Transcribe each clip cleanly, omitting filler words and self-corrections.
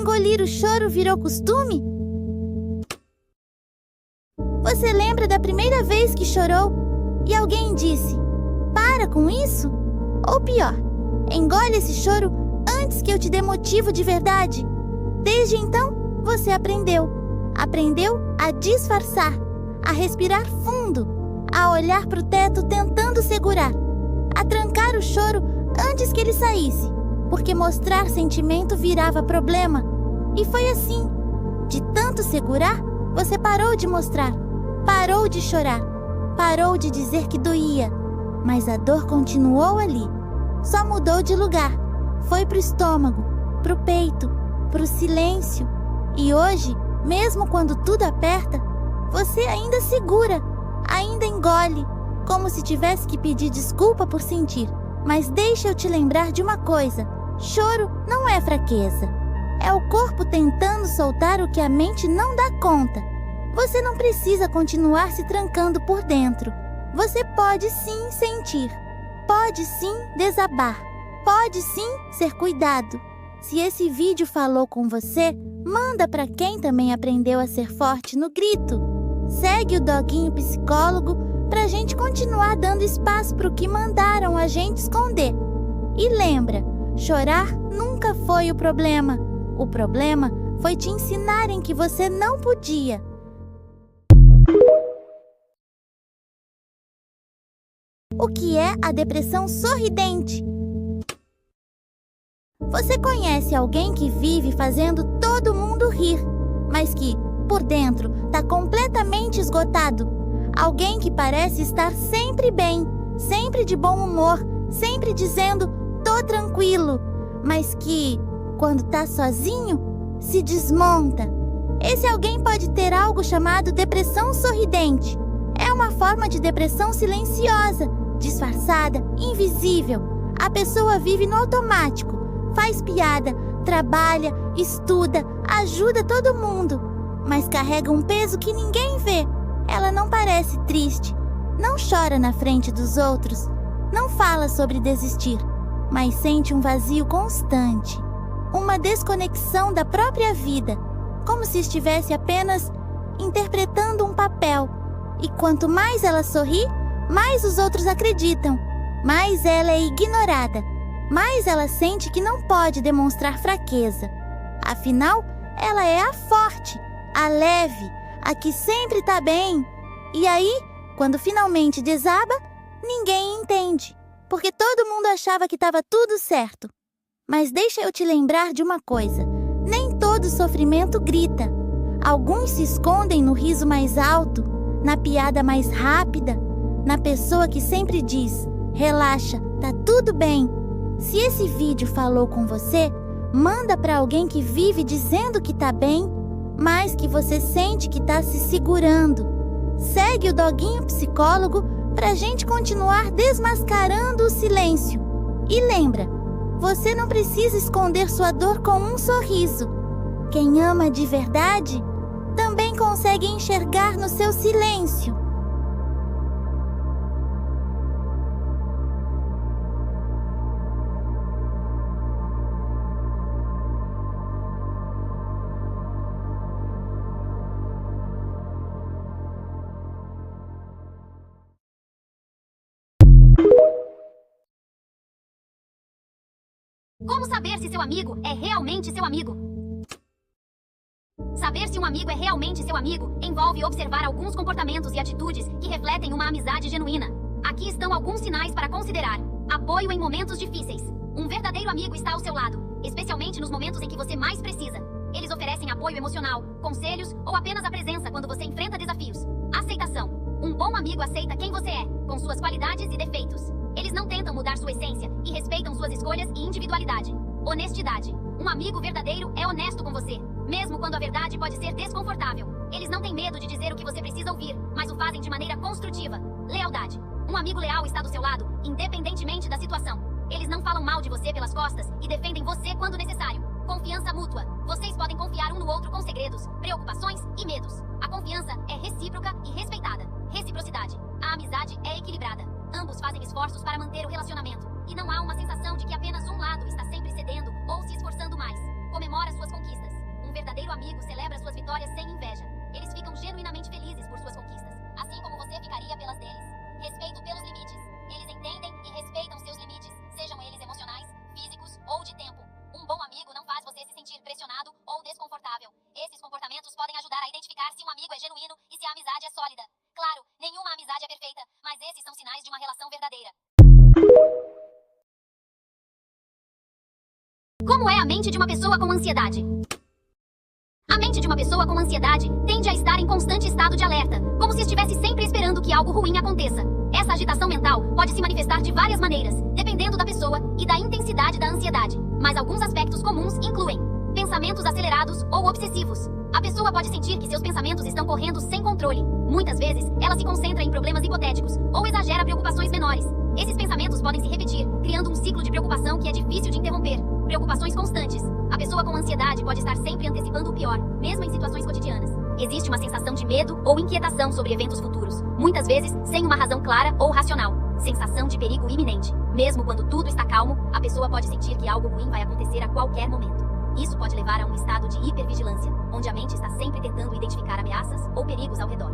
engolir o choro virou costume? Você lembra da primeira vez que chorou e alguém disse: para com isso? Ou pior, engole esse choro antes que eu te dê motivo de verdade. Desde então, você aprendeu a disfarçar, a respirar fundo, a olhar para o teto tentando segurar, a trancar o choro antes que ele saísse, porque mostrar sentimento virava problema. E foi assim. De tanto segurar, você parou de mostrar, parou de chorar, parou de dizer que doía, mas a dor continuou ali. Só mudou de lugar. Foi pro estômago, pro peito, pro silêncio. E hoje, mesmo quando tudo aperta, você ainda segura, ainda engole, como se tivesse que pedir desculpa por sentir. Mas deixa eu te lembrar de uma coisa: choro não é fraqueza. É o corpo tentando soltar o que a mente não dá conta. Você não precisa continuar se trancando por dentro. Você pode sim sentir, pode sim desabar, pode sim ser cuidado. Se esse vídeo falou com você, manda para quem também aprendeu a ser forte no grito. Segue o Doguinho Psicólogo pra gente continuar dando espaço pro que mandaram a gente esconder. E lembra, chorar nunca foi o problema. O problema foi te ensinarem que você não podia. O que é a depressão sorridente? Você conhece alguém que vive fazendo todo mundo rir, mas que, por dentro, tá completamente esgotado? Alguém que parece estar sempre bem, sempre de bom humor, sempre dizendo, tô tranquilo, mas que, quando tá sozinho, se desmonta. Esse alguém pode ter algo chamado depressão sorridente. É uma forma de depressão silenciosa, disfarçada, invisível. A pessoa vive no automático, faz piada, trabalha, estuda, ajuda todo mundo, mas carrega um peso que ninguém vê. Ela não parece triste, não chora na frente dos outros, não fala sobre desistir, mas sente um vazio constante, uma desconexão da própria vida, como se estivesse apenas interpretando um papel. E quanto mais ela sorri, mais os outros acreditam, mais ela é ignorada, mais ela sente que não pode demonstrar fraqueza. Afinal, ela é a forte, a leve, a que sempre tá bem. E aí, quando finalmente desaba, ninguém entende, porque todo mundo achava que estava tudo certo. Mas deixa eu te lembrar de uma coisa: nem todo sofrimento grita. Alguns se escondem no riso mais alto, na piada mais rápida, na pessoa que sempre diz, relaxa, tá tudo bem. Se esse vídeo falou com você, manda para alguém que vive dizendo que tá bem, mas que você sente que tá se segurando. Segue o Doguinho Psicólogo pra gente continuar desmascarando o silêncio. E lembra, você não precisa esconder sua dor com um sorriso. Quem ama de verdade também consegue enxergar no seu silêncio. Como saber se seu amigo é realmente seu amigo? Saber se um amigo é realmente seu amigo envolve observar alguns comportamentos e atitudes que refletem uma amizade genuína. Aqui estão alguns sinais para considerar. Apoio em momentos difíceis. Um verdadeiro amigo está ao seu lado, especialmente nos momentos em que você mais precisa. Eles oferecem apoio emocional, conselhos ou apenas a presença quando você enfrenta desafios. Aceitação. Um bom amigo aceita quem você é, com suas qualidades e defeitos. Eles não tentam mudar sua essência e respeitam suas escolhas e individualidade. Honestidade. Um amigo verdadeiro é honesto com você, mesmo quando a verdade pode ser desconfortável. Eles não têm medo de dizer o que você precisa ouvir, mas o fazem de maneira construtiva. Lealdade. Um amigo leal está do seu lado, independentemente da situação. Eles não falam mal de você pelas costas e defendem você quando necessário. Confiança mútua. Vocês podem confiar um no outro com segredos, preocupações e medos. A confiança é recíproca e respeitada. Reciprocidade. A amizade é equilibrada. Ambos fazem esforços para manter o relacionamento, e não há uma sensação de que apenas um lado está sempre cedendo ou se esforçando mais. Comemora suas conquistas. verdadeiro amigo celebra suas vitórias sem inveja. Eles ficam genuinamente felizes por suas conquistas, assim como você ficaria pelas deles. Respeito pelos limites. Eles entendem e respeitam seus limites, sejam eles emocionais, físicos ou de tempo. Um bom amigo não faz você se sentir pressionado ou desconfortável. Esses comportamentos podem ajudar a identificar se um amigo é genuíno e se a amizade é sólida. Claro, nenhuma amizade é perfeita, mas esses são sinais de uma relação verdadeira. Como é a mente de uma pessoa com ansiedade? A mente de uma pessoa com ansiedade tende a estar em constante estado de alerta, como se estivesse sempre esperando que algo ruim aconteça. Essa agitação mental pode se manifestar de várias maneiras, dependendo da pessoa e da intensidade da ansiedade, mas alguns aspectos comuns incluem pensamentos acelerados ou obsessivos. A pessoa pode sentir que seus pensamentos estão correndo sem controle. Muitas vezes, ela se concentra em problemas hipotéticos ou exagera preocupações menores. Esses pensamentos podem se repetir, criando um ciclo de preocupação que é difícil de interromper. Preocupações constantes. A pessoa com ansiedade pode estar sempre antecipando o pior, mesmo em situações cotidianas. Existe uma sensação de medo ou inquietação sobre eventos futuros, muitas vezes sem uma razão clara ou racional. Sensação de perigo iminente. Mesmo quando tudo está calmo, a pessoa pode sentir que algo ruim vai acontecer a qualquer momento. Isso pode levar a um estado de hipervigilância, onde a mente está sempre tentando identificar ameaças ou perigos ao redor.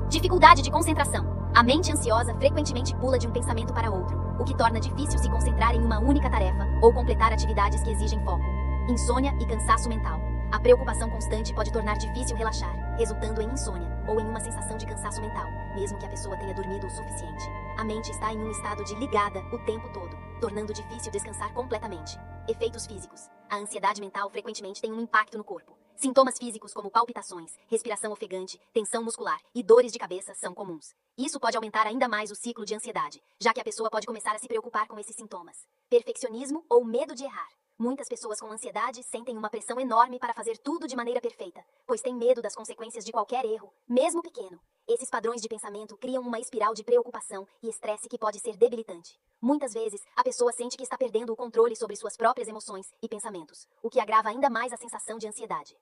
Dificuldade de concentração. A mente ansiosa frequentemente pula de um pensamento para outro, o que torna difícil se concentrar em uma única tarefa ou completar atividades que exigem foco. Insônia e cansaço mental. A preocupação constante pode tornar difícil relaxar, resultando em insônia ou em uma sensação de cansaço mental, mesmo que a pessoa tenha dormido o suficiente. A mente está em um estado de ligada o tempo todo, tornando difícil descansar completamente. Efeitos físicos. A ansiedade mental frequentemente tem um impacto no corpo. Sintomas físicos como palpitações, respiração ofegante, tensão muscular e dores de cabeça são comuns. Isso pode aumentar ainda mais o ciclo de ansiedade, já que a pessoa pode começar a se preocupar com esses sintomas. Perfeccionismo ou medo de errar. Muitas pessoas com ansiedade sentem uma pressão enorme para fazer tudo de maneira perfeita, pois têm medo das consequências de qualquer erro, mesmo pequeno. Esses padrões de pensamento criam uma espiral de preocupação e estresse que pode ser debilitante. Muitas vezes, a pessoa sente que está perdendo o controle sobre suas próprias emoções e pensamentos, o que agrava ainda mais a sensação de ansiedade.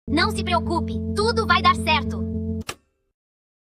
Não se preocupe, tudo vai dar certo.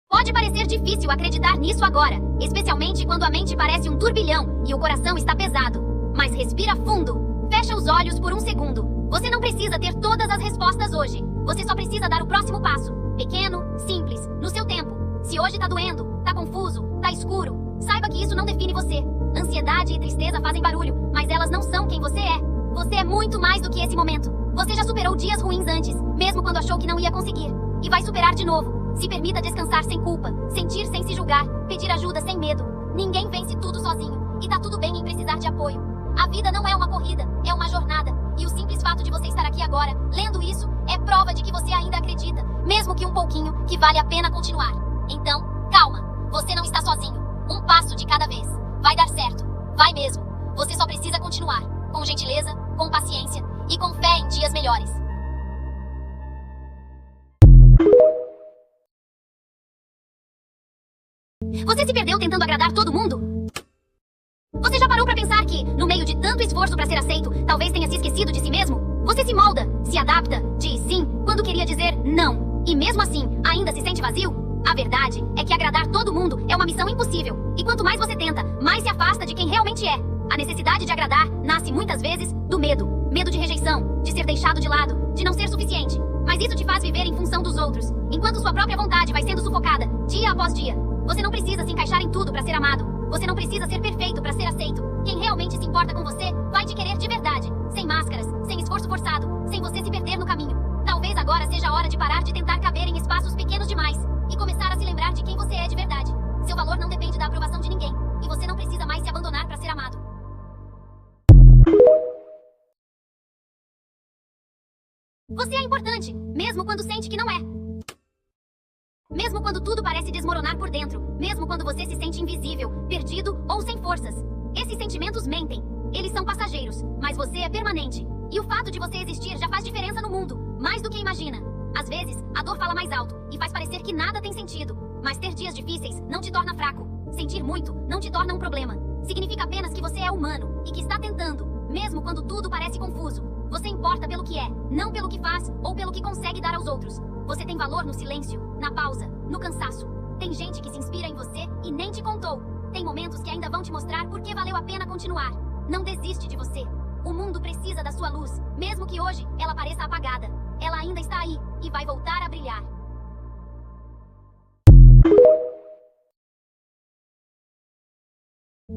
Pode parecer difícil acreditar nisso agora, especialmente quando a mente parece um turbilhão e o coração está pesado. Mas respira fundo, fecha os olhos por um segundo. Você não precisa ter todas as respostas hoje. Você só precisa dar o próximo passo. Pequeno, simples, no seu tempo. Se hoje tá doendo, tá confuso, tá escuro, saiba que isso não define você. Ansiedade e tristeza fazem barulho, mas elas não são quem você é. Você é muito mais do que esse momento. Você já superou dias ruins antes, mesmo quando achou que não ia conseguir. E vai superar de novo. Se permita descansar sem culpa, sentir sem se julgar, pedir ajuda sem medo. Ninguém vence tudo sozinho, e tá tudo bem em precisar de apoio. A vida não é uma corrida, é uma jornada. E o simples fato de você estar aqui agora, lendo isso, é prova de que você ainda acredita, mesmo que um pouquinho, que vale a pena continuar. Então, calma, você não está sozinho. Um passo de cada vez. Vai dar certo, vai mesmo. Você só precisa continuar, com gentileza, com paciência e com fé em dias melhores. Você se perdeu tentando agradar todo mundo? Você já parou pra pensar que, no meio de tanto esforço pra ser aceito, talvez tenha se esquecido de si mesmo? Você se molda, se adapta, diz sim quando queria dizer não. E mesmo assim, ainda se sente vazio? A verdade é que agradar todo mundo é uma missão impossível. E quanto mais você tenta, mais se afasta de quem realmente é. A necessidade de agradar nasce muitas vezes do medo. Medo de rejeição, de ser deixado de lado, de não ser suficiente. Mas isso te faz viver em função dos outros, enquanto sua própria vontade vai sendo sufocada, dia após dia. Você não precisa se encaixar em tudo para ser amado. Você não precisa ser perfeito para ser aceito. Quem realmente se importa com você vai te querer de verdade, sem máscaras, sem esforço forçado, sem você se perder no caminho. Talvez agora seja a hora de parar de tentar caber em espaços pequenos demais e começar a se lembrar de quem você é de verdade. Seu valor não depende da aprovação de ninguém, e você não precisa mais se abandonar para ser amado. Você é importante, mesmo quando sente que não é. Mesmo quando tudo parece desmoronar por dentro, mesmo quando você se sente invisível, perdido ou sem forças. Esses sentimentos mentem. Eles são passageiros, mas você é permanente. E o fato de você existir já faz diferença no mundo, mais do que imagina. Às vezes, a dor fala mais alto e faz parecer que nada tem sentido. Mas ter dias difíceis não te torna fraco. Sentir muito não te torna um problema. Significa apenas que você é humano e que está tentando, mesmo quando tudo parece confuso. Você importa pelo que é, não pelo que faz ou pelo que consegue dar aos outros. Você tem valor no silêncio, na pausa, no cansaço. Tem gente que se inspira em você e nem te contou. Tem momentos que ainda vão te mostrar por que valeu a pena continuar. Não desiste de você. O mundo precisa da sua luz, mesmo que hoje ela pareça apagada. Ela ainda está aí e vai voltar a brilhar.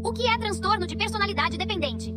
O que é transtorno de personalidade dependente?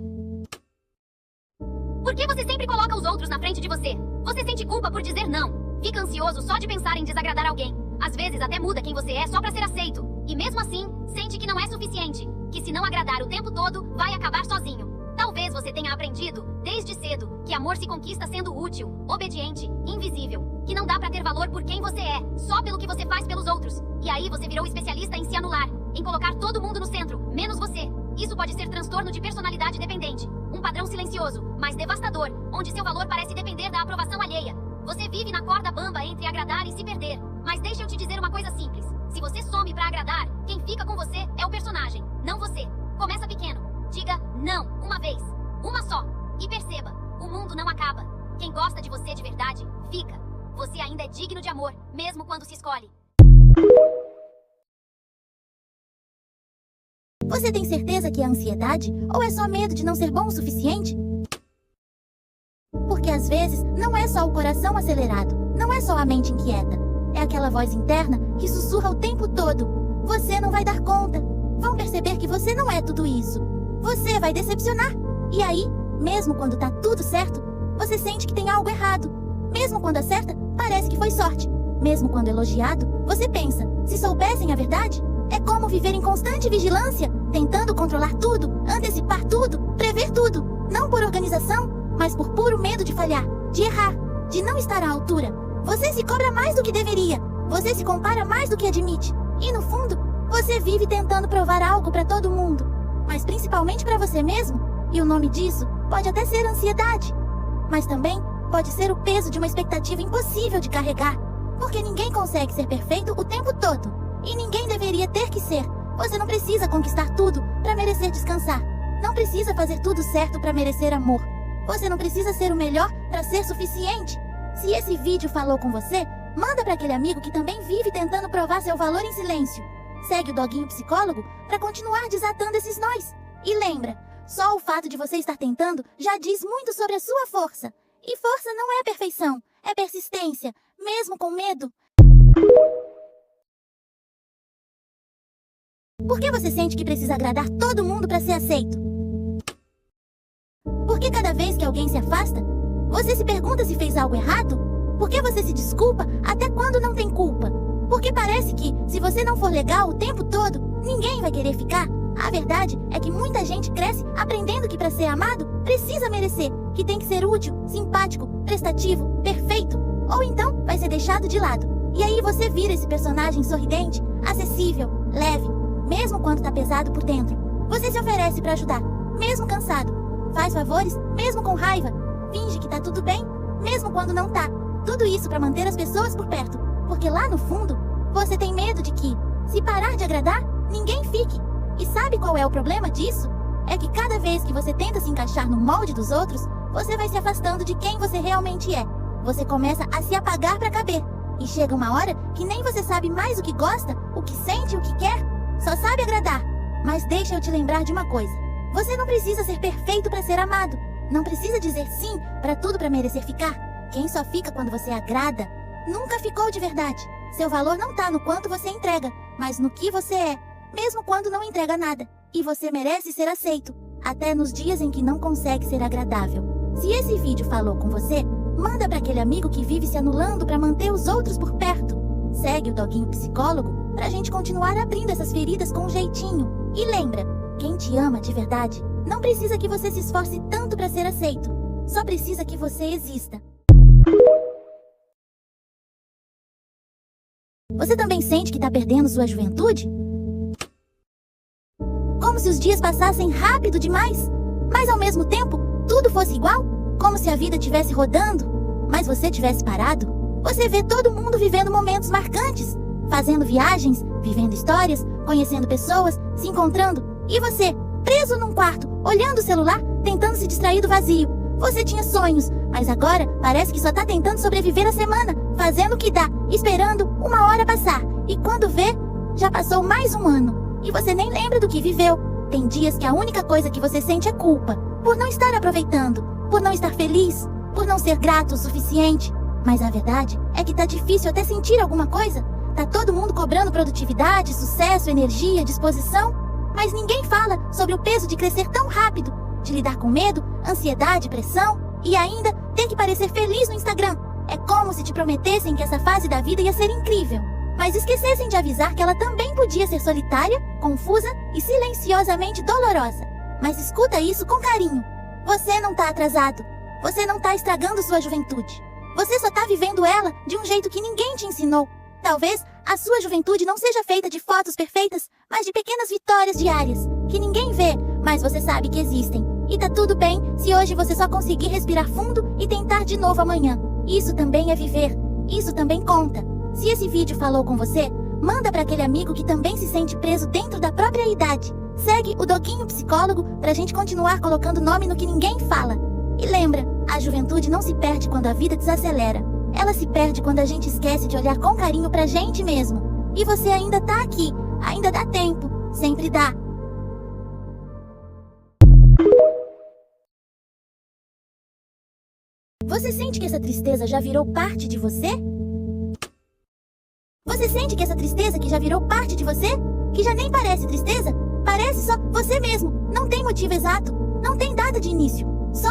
Por que você sempre coloca os outros na frente de você? Você sente culpa por dizer não. Fica ansioso só de pensar em desagradar alguém. Às vezes até muda quem você é só pra ser aceito. E mesmo assim, sente que não é suficiente. Que se não agradar o tempo todo, vai acabar sozinho. Talvez você tenha aprendido, desde cedo, que amor se conquista sendo útil, obediente, invisível. Que não dá pra ter valor por quem você é, só pelo que você faz pelos outros. E aí você virou especialista em se anular, em colocar todo mundo no centro, menos você. Isso pode ser transtorno de personalidade dependente. Um padrão silencioso, mas devastador, onde seu valor parece depender da aprovação alheia. Você vive na corda bamba entre agradar e se perder. Mas deixa eu te dizer uma coisa simples. Se você some pra agradar, quem fica com você é o personagem, não você. Começa pequeno. Diga não, uma vez. Uma só. E perceba, o mundo não acaba. Quem gosta de você de verdade, fica. Você ainda é digno de amor, mesmo quando se escolhe. Você tem certeza que é ansiedade ou é só medo de não ser bom o suficiente? Porque às vezes não é só o coração acelerado, não é só a mente inquieta. É aquela voz interna que sussurra o tempo todo. Você não vai dar conta. Vão perceber que você não é tudo isso. Você vai decepcionar. E aí, mesmo quando tá tudo certo, você sente que tem algo errado. Mesmo quando acerta, parece que foi sorte. Mesmo quando elogiado, você pensa, se soubessem a verdade, é como viver em constante vigilância, tentando controlar tudo, antecipar tudo, prever tudo. Não por organização, mas por puro medo de falhar, de errar, de não estar à altura. Você se cobra mais do que deveria. Você se compara mais do que admite. E no fundo, você vive tentando provar algo para todo mundo. Mas principalmente para você mesmo. E o nome disso pode até ser ansiedade. Mas também pode ser o peso de uma expectativa impossível de carregar. Porque ninguém consegue ser perfeito o tempo todo. E ninguém deveria ter que ser. Você não precisa conquistar tudo para merecer descansar. Não precisa fazer tudo certo para merecer amor. Você não precisa ser o melhor para ser suficiente. Se esse vídeo falou com você, manda para aquele amigo que também vive tentando provar seu valor em silêncio. Segue o Doguinho Psicólogo para continuar desatando esses nós. E lembra, só o fato de você estar tentando já diz muito sobre a sua força. E força não é perfeição, é persistência, mesmo com medo. Por que você sente que precisa agradar todo mundo para ser aceito? Por que cada vez que alguém se afasta, você se pergunta se fez algo errado? Por que você se desculpa até quando não tem culpa? Porque parece que, se você não for legal o tempo todo, ninguém vai querer ficar. A verdade é que muita gente cresce aprendendo que para ser amado, precisa merecer, que tem que ser útil, simpático, prestativo, perfeito. Ou então, vai ser deixado de lado. E aí você vira esse personagem sorridente, acessível, leve, mesmo quando tá pesado por dentro. Você se oferece para ajudar, mesmo cansado. Faz favores, mesmo com raiva. Finge que tá tudo bem, mesmo quando não tá. Tudo isso para manter as pessoas por perto. Porque lá no fundo, você tem medo de que, se parar de agradar, ninguém fique. E sabe qual é o problema disso? É que cada vez que você tenta se encaixar no molde dos outros, você vai se afastando de quem você realmente é. Você começa a se apagar para caber. E chega uma hora que nem você sabe mais o que gosta, o que sente, o que quer. Só sabe agradar. Mas deixa eu te lembrar de uma coisa. Você não precisa ser perfeito para ser amado. Não precisa dizer sim para tudo para merecer ficar. Quem só fica quando você agrada, nunca ficou de verdade. Seu valor não tá no quanto você entrega, mas no que você é, mesmo quando não entrega nada. E você merece ser aceito, até nos dias em que não consegue ser agradável. Se esse vídeo falou com você, manda para aquele amigo que vive se anulando para manter os outros por perto. Segue o Doguinho Psicólogo pra gente continuar abrindo essas feridas com um jeitinho. E lembra, quem te ama de verdade não precisa que você se esforce tanto para ser aceito. Só precisa que você exista. Você também sente que tá perdendo sua juventude? Como se os dias passassem rápido demais, mas ao mesmo tempo tudo fosse igual? Como se a vida estivesse rodando, mas você tivesse parado? Você vê todo mundo vivendo momentos marcantes, fazendo viagens, vivendo histórias, conhecendo pessoas, se encontrando. E você, preso num quarto, olhando o celular, tentando se distrair do vazio. Você tinha sonhos, mas agora parece que só tá tentando sobreviver a semana, fazendo o que dá, esperando uma hora passar. E quando vê, já passou mais um ano. E você nem lembra do que viveu. Tem dias que a única coisa que você sente é culpa. por não estar aproveitando, por não estar feliz, por não ser grato o suficiente. Mas a verdade é que tá difícil até sentir alguma coisa. Tá todo mundo cobrando produtividade, sucesso, energia, disposição. Mas ninguém fala sobre o peso de crescer tão rápido, de lidar com medo, ansiedade, pressão e ainda ter que parecer feliz no Instagram. É como se te prometessem que essa fase da vida ia ser incrível, mas esquecessem de avisar que ela também podia ser solitária, confusa e silenciosamente dolorosa. Mas escuta isso com carinho. Você não tá atrasado. Você não tá estragando sua juventude. Você só tá vivendo ela de um jeito que ninguém te ensinou. Talvez a sua juventude não seja feita de fotos perfeitas, mas de pequenas vitórias diárias, que ninguém vê, mas você sabe que existem. E tá tudo bem se hoje você só conseguir respirar fundo e tentar de novo amanhã. Isso também é viver. Isso também conta. Se esse vídeo falou com você, manda pra aquele amigo que também se sente preso dentro da própria idade. Segue o Doguinho Psicólogo pra gente continuar colocando nome no que ninguém fala. E lembra, a juventude não se perde quando a vida desacelera. Ela se perde quando a gente esquece de olhar com carinho pra gente mesmo. E você ainda tá aqui, ainda dá tempo, sempre dá. Você sente que essa tristeza já virou parte de você? Você sente que essa tristeza que já virou parte de você? Que já nem parece tristeza? Parece só você mesmo. Não tem motivo exato. Não tem data de início. Só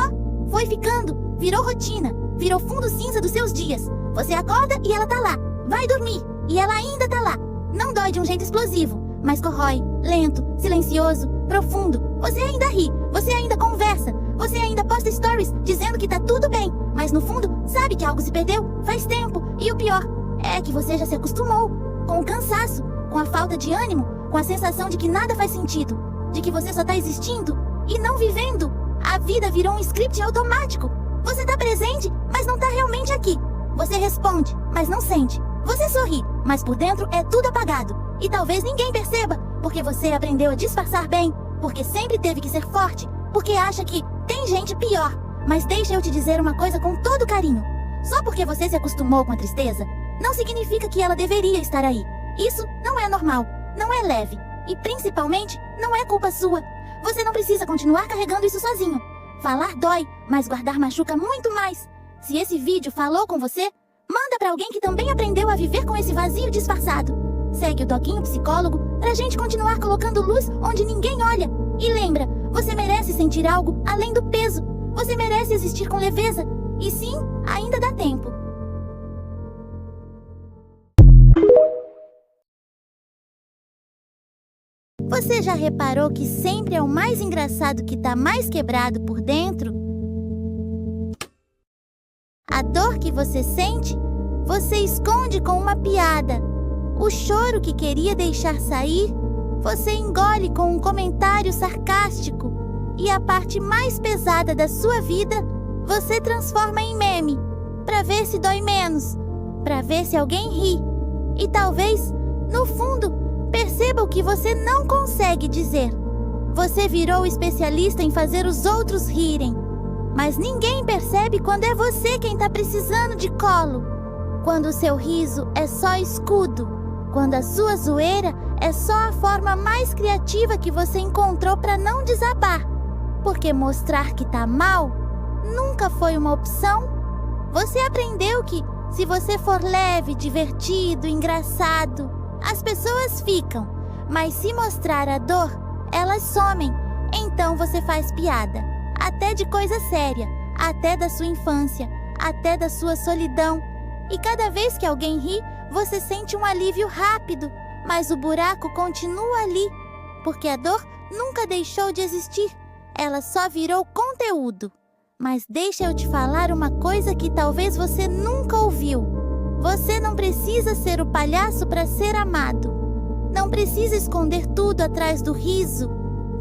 foi ficando. Virou rotina. Virou fundo cinza dos seus dias. Você acorda e ela tá lá. Vai dormir e ela ainda tá lá. Não dói de um jeito explosivo, mas corrói. Lento, silencioso, profundo. Você ainda ri. Você ainda conversa. Você ainda posta stories dizendo que tá tudo bem. Mas no fundo, sabe que algo se perdeu faz tempo. E o pior é que você já se acostumou com o cansaço, com a falta de ânimo, com a sensação de que nada faz sentido, de que você só tá existindo e não vivendo. A vida virou um script automático. Você tá presente, mas não tá realmente aqui. Você responde, mas não sente. Você sorri, mas por dentro é tudo apagado. E talvez ninguém perceba, porque você aprendeu a disfarçar bem, porque sempre teve que ser forte, porque acha que tem gente pior. Mas deixa eu te dizer uma coisa com todo carinho. Só porque você se acostumou com a tristeza, não significa que ela deveria estar aí. Isso não é normal, não é leve. E principalmente, não é culpa sua. Você não precisa continuar carregando isso sozinho. Falar dói, mas guardar machuca muito mais. Se esse vídeo falou com você, manda pra alguém que também aprendeu a viver com esse vazio disfarçado. Segue o Doguinho Psicólogo pra gente continuar colocando luz onde ninguém olha. E lembra, você merece sentir algo além do peso. Você merece existir com leveza. E sim, ainda dá tempo. Você já reparou que sempre é o mais engraçado que tá mais quebrado por dentro? A dor que você sente, você esconde com uma piada. O choro que queria deixar sair, você engole com um comentário sarcástico. E a parte mais pesada da sua vida, você transforma em meme, pra ver se dói menos, pra ver se alguém ri. E talvez, no fundo, perceba o que você não consegue dizer. Você virou especialista em fazer os outros rirem. Mas ninguém percebe quando é você quem tá precisando de colo. Quando o seu riso é só escudo. Quando a sua zoeira é só a forma mais criativa que você encontrou pra não desabar. Porque mostrar que tá mal nunca foi uma opção. Você aprendeu que, se você for leve, divertido, engraçado, as pessoas ficam. Mas se mostrar a dor, elas somem. Então você faz piada. Até de coisa séria, até da sua infância, até da sua solidão. E cada vez que alguém ri, você sente um alívio rápido. Mas o buraco continua ali, porque a dor nunca deixou de existir. Ela só virou conteúdo. Mas deixa eu te falar uma coisa que talvez você nunca ouviu. Você não precisa ser o palhaço para ser amado. Não precisa esconder tudo atrás do riso.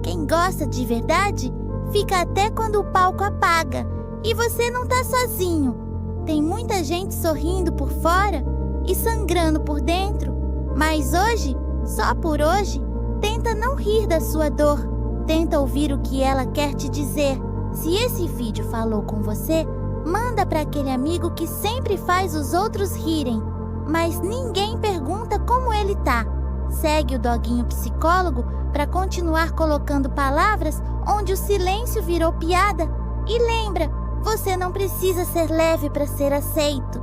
Quem gosta de verdade, fica até quando o palco apaga. E você não tá sozinho. Tem muita gente sorrindo por fora e sangrando por dentro. Mas hoje, só por hoje, tenta não rir da sua dor. Tenta ouvir o que ela quer te dizer. Se esse vídeo falou com você, manda para aquele amigo que sempre faz os outros rirem, mas ninguém pergunta como ele tá. Segue o Doguinho Psicólogo para continuar colocando palavras onde o silêncio virou piada. E lembra, você não precisa ser leve para ser aceito.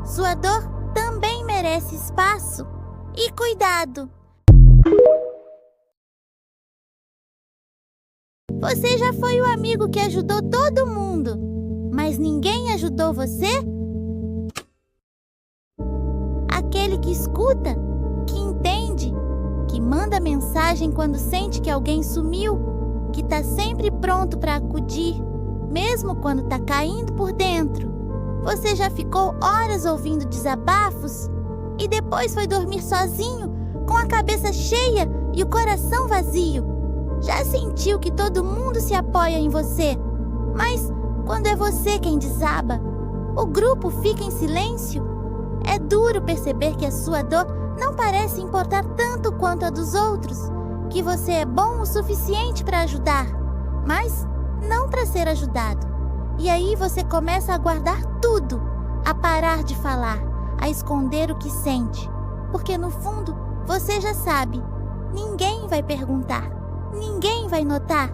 Sua dor também merece espaço e cuidado. Você já foi o amigo que ajudou todo mundo, mas ninguém ajudou você? Aquele que escuta, que entende, que manda mensagem quando sente que alguém sumiu, que tá sempre pronto para acudir, mesmo quando tá caindo por dentro. Você já ficou horas ouvindo desabafos e depois foi dormir sozinho, com a cabeça cheia e o coração vazio. Já sentiu que todo mundo se apoia em você, mas quando é você quem desaba, o grupo fica em silêncio. É duro perceber que a sua dor não parece importar tanto quanto a dos outros, que você é bom o suficiente para ajudar, mas não para ser ajudado. E aí você começa a guardar tudo, a parar de falar, a esconder o que sente, porque no fundo você já sabe, ninguém vai perguntar, ninguém vai notar,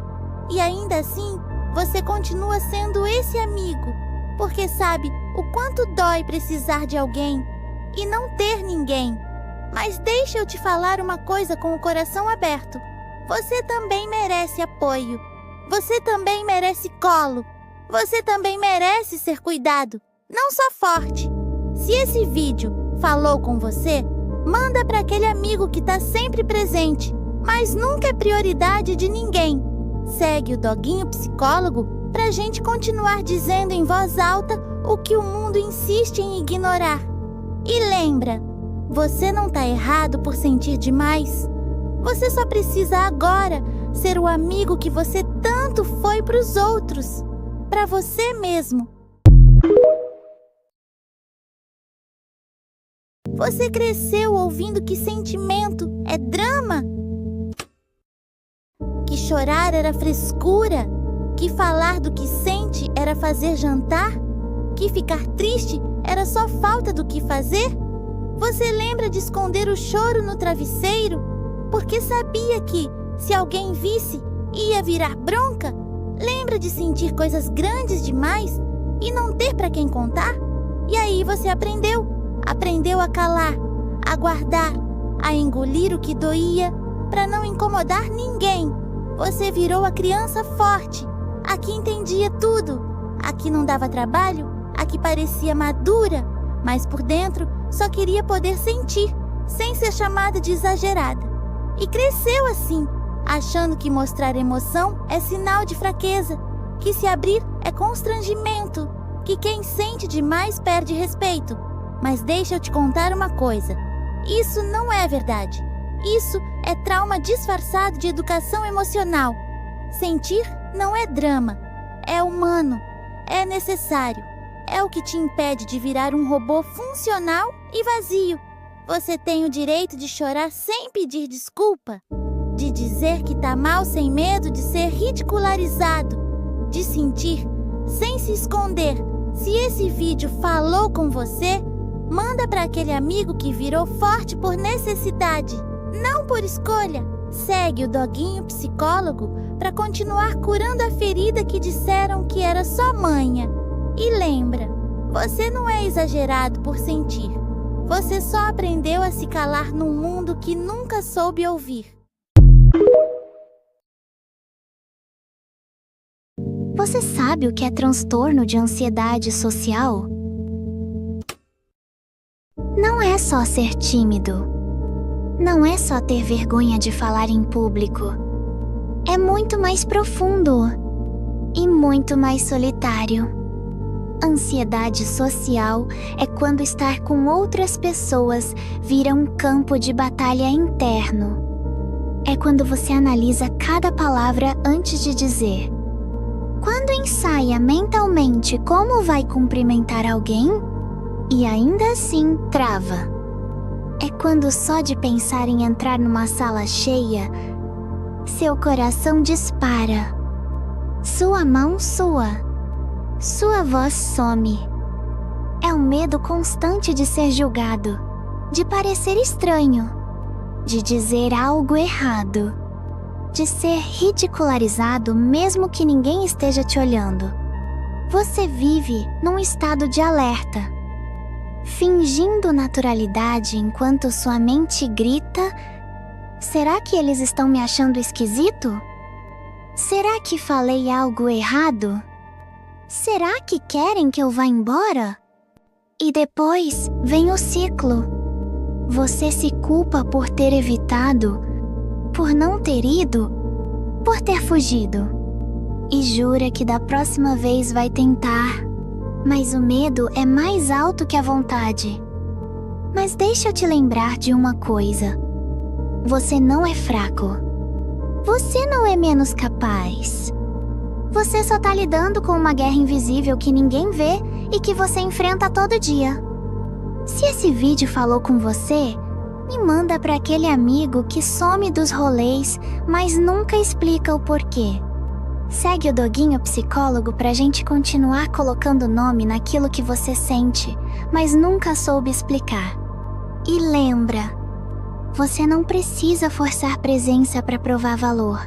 e ainda assim você continua sendo esse amigo, porque sabe o quanto dói precisar de alguém e não ter ninguém. Mas deixa eu te falar uma coisa com o coração aberto. Você também merece apoio. Você também merece colo. Você também merece ser cuidado, não só forte. Se esse vídeo falou com você, manda para aquele amigo que está sempre presente, mas nunca é prioridade de ninguém. Segue o Doguinho Psicólogo para a gente continuar dizendo em voz alta o que o mundo insiste em ignorar. E lembra, você não está errado por sentir demais. Você só precisa agora ser o amigo que você tanto foi para os outros, para você mesmo. Você cresceu ouvindo que sentimento é drama? Que chorar era frescura? Que falar do que sente era fazer jantar? Que ficar triste era só falta do que fazer? Você lembra de esconder o choro no travesseiro? Porque sabia que, se alguém visse, ia virar bronca? Lembra de sentir coisas grandes demais e não ter para quem contar? E aí você aprendeu a calar, a guardar, a engolir o que doía, para não incomodar ninguém. Você virou a criança forte, a que entendia tudo, a que não dava trabalho, a que parecia madura, mas por dentro só queria poder sentir, sem ser chamada de exagerada. E cresceu assim, achando que mostrar emoção é sinal de fraqueza, que se abrir é constrangimento, que quem sente demais perde respeito. Mas deixa eu te contar uma coisa, isso não é verdade. Isso é trauma disfarçado de educação emocional. Sentir não é drama, é humano, é necessário. É o que te impede de virar um robô funcional e vazio. Você tem o direito de chorar sem pedir desculpa, de dizer que tá mal sem medo de ser ridicularizado, de sentir sem se esconder. Se esse vídeo falou com você, manda para aquele amigo que virou forte por necessidade, não por escolha. Segue o Doguinho Psicólogo para continuar curando a ferida que disseram que era só manha. E lembra, você não é exagerado por sentir. Você só aprendeu a se calar num mundo que nunca soube ouvir. Você sabe o que é transtorno de ansiedade social? Não é só ser tímido. Não é só ter vergonha de falar em público. É muito mais profundo e muito mais solitário. Ansiedade social é quando estar com outras pessoas vira um campo de batalha interno. É quando você analisa cada palavra antes de dizer. Quando ensaia mentalmente como vai cumprimentar alguém e ainda assim trava. É quando só de pensar em entrar numa sala cheia, seu coração dispara. Sua mão sua. Sua voz some. É um medo constante de ser julgado, de parecer estranho, de dizer algo errado. de ser ridicularizado mesmo que ninguém esteja te olhando. Você vive num estado de alerta, fingindo naturalidade enquanto sua mente grita: será que eles estão me achando esquisito? Será que falei algo errado? Será que querem que eu vá embora? E depois vem o ciclo. Você se culpa por ter evitado, por não ter ido, por ter fugido. E jura que da próxima vez vai tentar, mas o medo é mais alto que a vontade. Mas deixa eu te lembrar de uma coisa. Você não é fraco. Você não é menos capaz. Você só tá lidando com uma guerra invisível que ninguém vê e que você enfrenta todo dia. Se esse vídeo falou com você, me manda para aquele amigo que some dos rolês, mas nunca explica o porquê. Segue o Doguinho Psicólogo pra gente continuar colocando nome naquilo que você sente, mas nunca soube explicar. E lembra, você não precisa forçar presença para provar valor.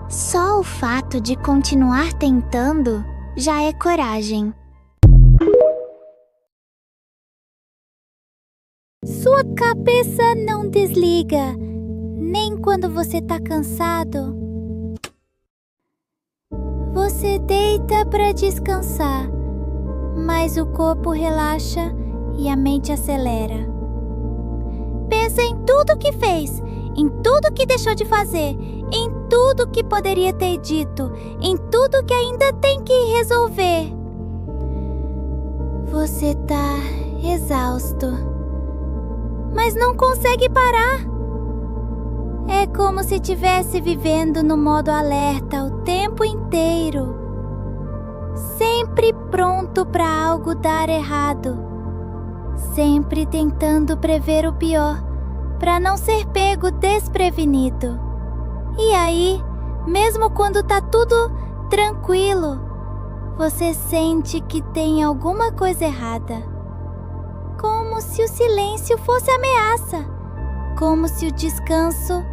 Só o fato de continuar tentando já é coragem. Sua cabeça não desliga, nem quando você tá cansado. Você deita para descansar, mas o corpo relaxa e a mente acelera. Pensa em tudo que fez, em tudo que deixou de fazer, em tudo que poderia ter dito, em tudo que ainda tem que resolver. Você tá exausto, mas não consegue parar. É como se estivesse vivendo no modo alerta o tempo inteiro, sempre pronto para algo dar errado, sempre tentando prever o pior, para não ser pego desprevenido. E aí, mesmo quando tá tudo tranquilo, você sente que tem alguma coisa errada. Como se o silêncio fosse ameaça, como se o descanso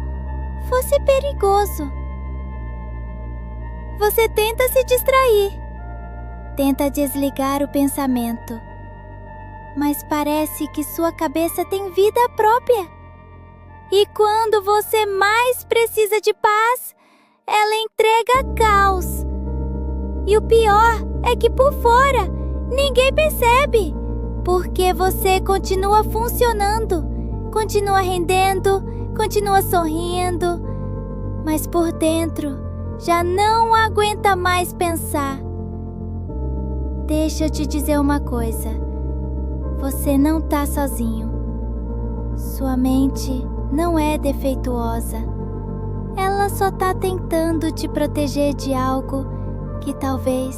fosse perigoso. Você tenta se distrair, tenta desligar o pensamento, mas parece que sua cabeça tem vida própria. E quando você mais precisa de paz, ela entrega caos. E o pior é que por fora ninguém percebe, porque você continua funcionando, continua rendendo, continua sorrindo, mas por dentro já não aguenta mais pensar. Deixa eu te dizer uma coisa. Você não tá sozinho. Sua mente não é defeituosa. Ela só tá tentando te proteger de algo que talvez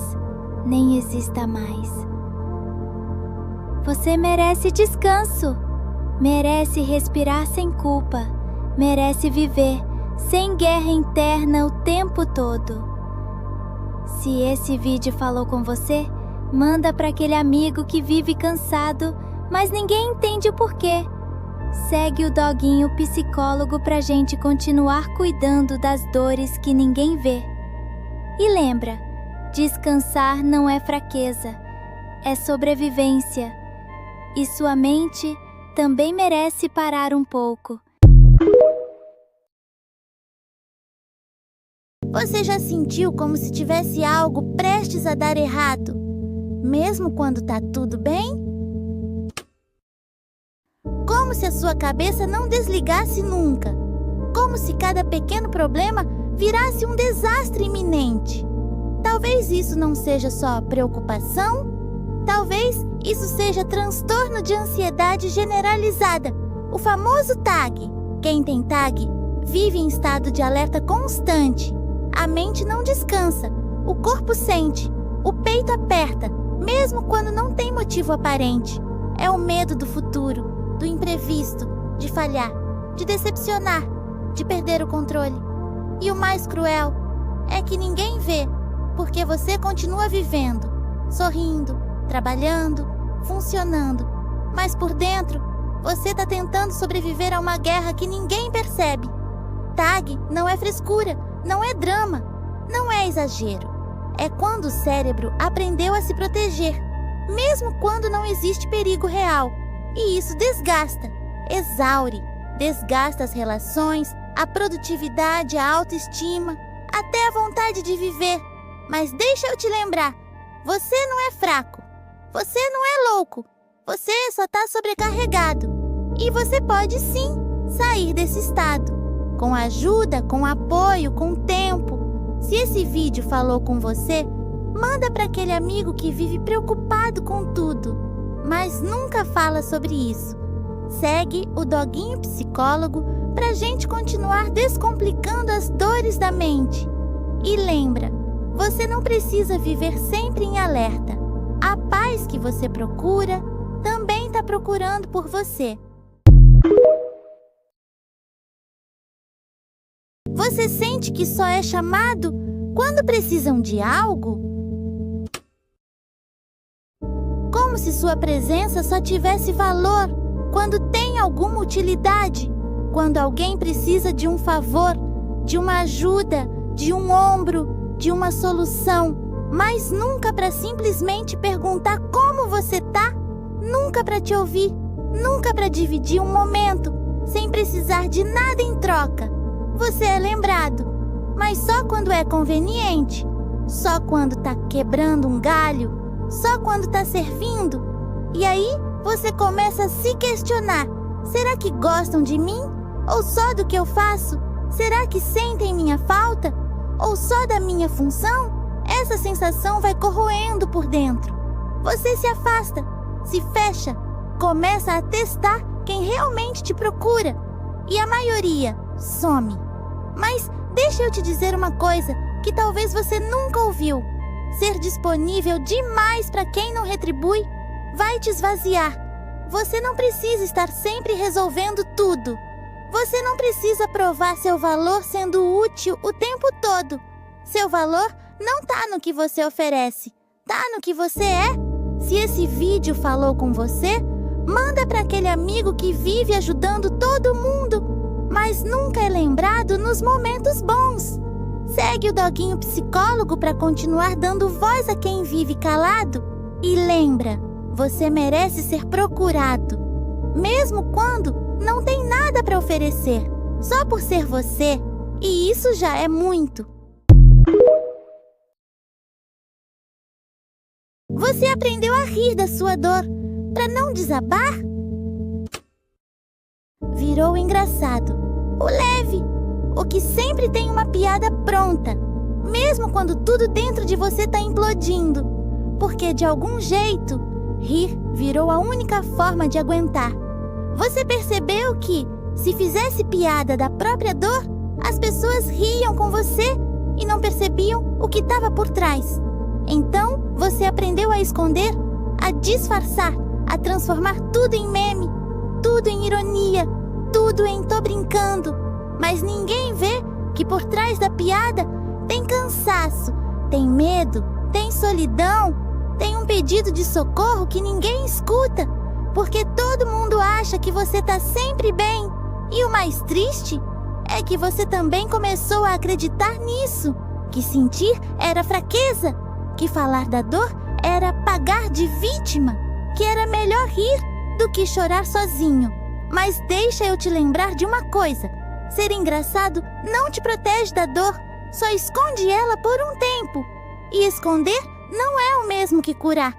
nem exista mais. Você merece descanso, merece respirar sem culpa, merece viver sem guerra interna o tempo todo. Se esse vídeo falou com você, manda para aquele amigo que vive cansado, mas ninguém entende o porquê. Segue o Doguinho Psicólogo pra gente continuar cuidando das dores que ninguém vê. E lembra, descansar não é fraqueza, é sobrevivência. E sua mente também merece parar um pouco. Você já sentiu como se tivesse algo prestes a dar errado, mesmo quando tá tudo bem? Como se a sua cabeça não desligasse nunca. Como se cada pequeno problema virasse um desastre iminente. Talvez isso não seja só preocupação. Talvez isso seja transtorno de ansiedade generalizada, o famoso TAG. Quem tem TAG vive em estado de alerta constante. A mente não descansa, o corpo sente, o peito aperta, mesmo quando não tem motivo aparente. É o medo do futuro, do imprevisto, de falhar, de decepcionar, de perder o controle. E o mais cruel é que ninguém vê, porque você continua vivendo, sorrindo, trabalhando, funcionando. Mas por dentro, você está tentando sobreviver a uma guerra que ninguém percebe. tag não é frescura, não é drama, não é exagero. É quando o cérebro aprendeu a se proteger, mesmo quando não existe perigo real. E isso desgasta, exaure, desgasta as relações, a produtividade, a autoestima, até a vontade de viver. Mas deixa eu te lembrar, você não é fraco, você não é louco, você só está sobrecarregado. E você pode sim sair desse estado, com ajuda, com apoio, com tempo. Se esse vídeo falou com você, manda para aquele amigo que vive preocupado com tudo, mas nunca fala sobre isso. Segue o Doguinho Psicólogo pra gente continuar descomplicando as dores da mente. E lembra, você não precisa viver sempre em alerta. A paz que você procura também está procurando por você. Você sente que só é chamado quando precisam de algo? Como se sua presença só tivesse valor quando tem alguma utilidade, quando alguém precisa de um favor, de uma ajuda, de um ombro, de uma solução, mas nunca para simplesmente perguntar como você tá, nunca para te ouvir, nunca para dividir um momento, sem precisar de nada em troca. Você é lembrado, mas só quando é conveniente, só quando tá quebrando um galho, só quando tá servindo. E aí você começa a se questionar: será que gostam de mim? Ou só do que eu faço? Será que sentem minha falta? Ou só da minha função? Essa sensação vai corroendo por dentro. Você se afasta, se fecha, começa a testar quem realmente te procura. E a maioria some. Mas deixa eu te dizer uma coisa que talvez você nunca ouviu. Ser disponível demais para quem não retribui vai te esvaziar. Você não precisa estar sempre resolvendo tudo. Você não precisa provar seu valor sendo útil o tempo todo. Seu valor não tá no que você oferece, tá no que você é. Se esse vídeo falou com você, manda para aquele amigo que vive ajudando todo mundo, mas nunca é lembrado nos momentos bons. Segue o Doguinho Psicólogo para continuar dando voz a quem vive calado. E lembra, você merece ser procurado, mesmo quando não tem nada para oferecer, só por ser você. E isso já é muito. Você aprendeu a rir da sua dor para não desabar? Virou engraçado, o leve, o que sempre tem uma piada pronta, mesmo quando tudo dentro de você está implodindo. Porque de algum jeito, rir virou a única forma de aguentar. Você percebeu que, se fizesse piada da própria dor, as pessoas riam com você e não percebiam o que estava por trás. Então, você aprendeu a esconder, a disfarçar, a transformar tudo em meme, tudo em ironia, tudo em tô brincando. Mas ninguém vê que por trás da piada tem cansaço, tem medo, tem solidão, tem um pedido de socorro que ninguém escuta, porque todo mundo acha que você tá sempre bem. E o mais triste é que você também começou a acreditar nisso, que sentir era fraqueza, que falar da dor era pagar de vítima, que era melhor rir do que chorar sozinho. Mas deixa eu te lembrar de uma coisa: ser engraçado não te protege da dor, só esconde ela por um tempo. E esconder não é o mesmo que curar.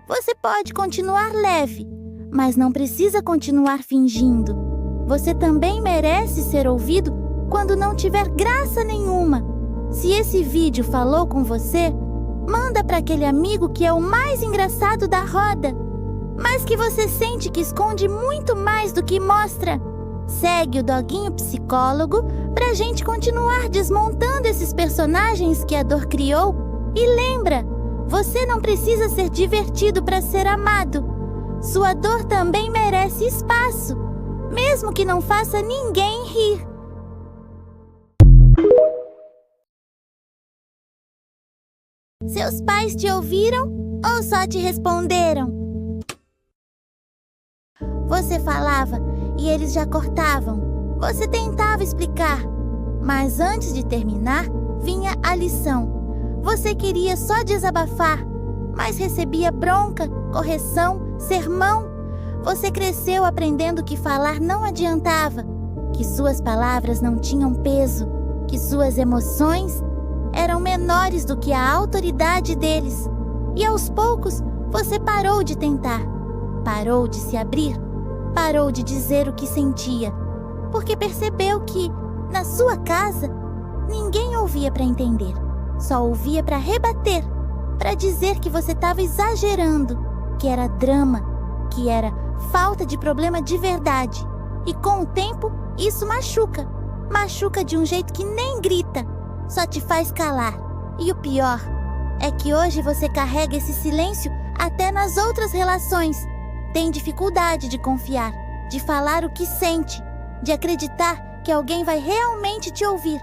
Você pode continuar leve, mas não precisa continuar fingindo. Você também merece ser ouvido quando não tiver graça nenhuma. Se esse vídeo falou com você, manda para aquele amigo que é o mais engraçado da roda, mas que você sente que esconde muito mais do que mostra. Segue o Doguinho Psicólogo pra gente continuar desmontando esses personagens que a dor criou. E lembra, você não precisa ser divertido para ser amado. Sua dor também merece espaço, mesmo que não faça ninguém rir. Seus pais te ouviram ou só te responderam? Você falava e eles já cortavam. Você tentava explicar, Mas antes de terminar, vinha a lição. Você queria só desabafar, mas recebia bronca, correção, sermão. Você cresceu aprendendo que falar não adiantava, que suas palavras não tinham peso, que suas emoções eram menores do que a autoridade deles. E aos poucos, você parou de tentar, parou de se abrir, parou de dizer o que sentia, porque percebeu que, na sua casa, ninguém ouvia para entender, só ouvia para rebater, para dizer que você estava exagerando, que era drama, que era falta de problema de verdade. E com o tempo, isso machuca. Machuca de um jeito que nem grita, só te faz calar. E o pior é que hoje você carrega esse silêncio até nas outras relações. Tem dificuldade de confiar, de falar o que sente, de acreditar que alguém vai realmente te ouvir.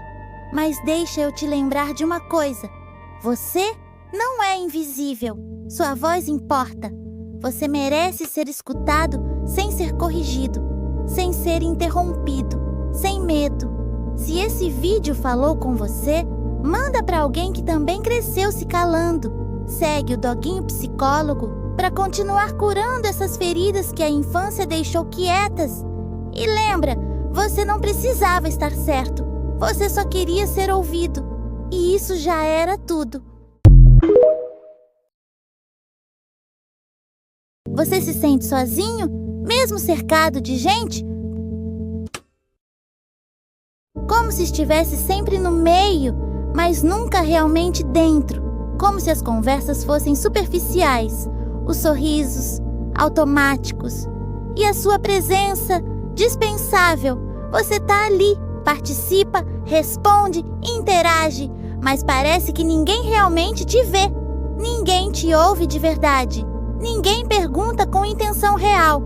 Mas deixa eu te lembrar de uma coisa. Você não é invisível. Sua voz importa. Você merece ser escutado sem ser corrigido, sem ser interrompido, sem medo. Se esse vídeo falou com você, manda para alguém que também cresceu se calando. Segue o Doguinho Psicólogo para continuar curando essas feridas que a infância deixou quietas. E lembra, você não precisava estar certo. Você só queria ser ouvido. E isso já era tudo. Você se sente sozinho, mesmo cercado de gente? Como se estivesse sempre no meio, mas nunca realmente dentro. Como se as conversas fossem superficiais, os sorrisos automáticos e a sua presença dispensável. Você tá ali, participa, responde, interage, mas parece que ninguém realmente te vê. Ninguém te ouve de verdade. Ninguém pergunta com intenção real.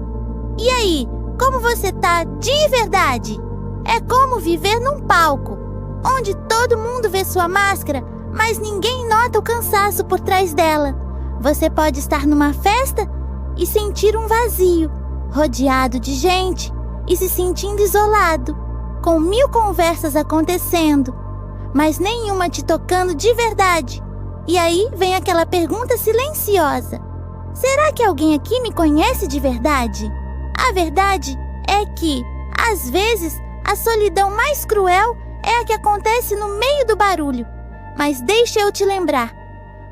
E aí, como você tá de verdade? É como viver num palco, onde todo mundo vê sua máscara, mas ninguém nota o cansaço por trás dela. Você pode estar numa festa e sentir um vazio, rodeado de gente e se sentindo isolado, com 1000 conversas acontecendo, mas nenhuma te tocando de verdade. E aí vem aquela pergunta silenciosa. Será que alguém aqui me conhece de verdade? A verdade é que, às vezes, a solidão mais cruel é a que acontece no meio do barulho. Mas deixa eu te lembrar,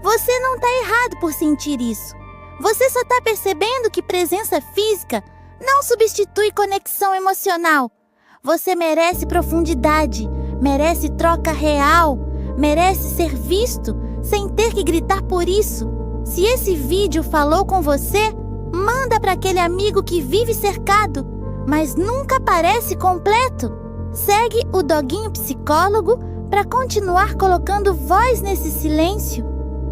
você não está errado por sentir isso. Você só está percebendo que presença física não substitui conexão emocional. Você merece profundidade, merece troca real, merece ser visto sem ter que gritar por isso. Se esse vídeo falou com você, manda para aquele amigo que vive cercado, mas nunca parece completo. Segue o Doguinho Psicólogo para continuar colocando voz nesse silêncio.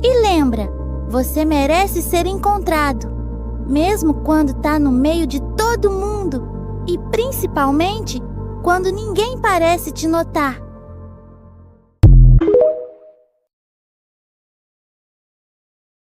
E lembra, você merece ser encontrado, mesmo quando tá no meio de todo mundo e principalmente quando ninguém parece te notar.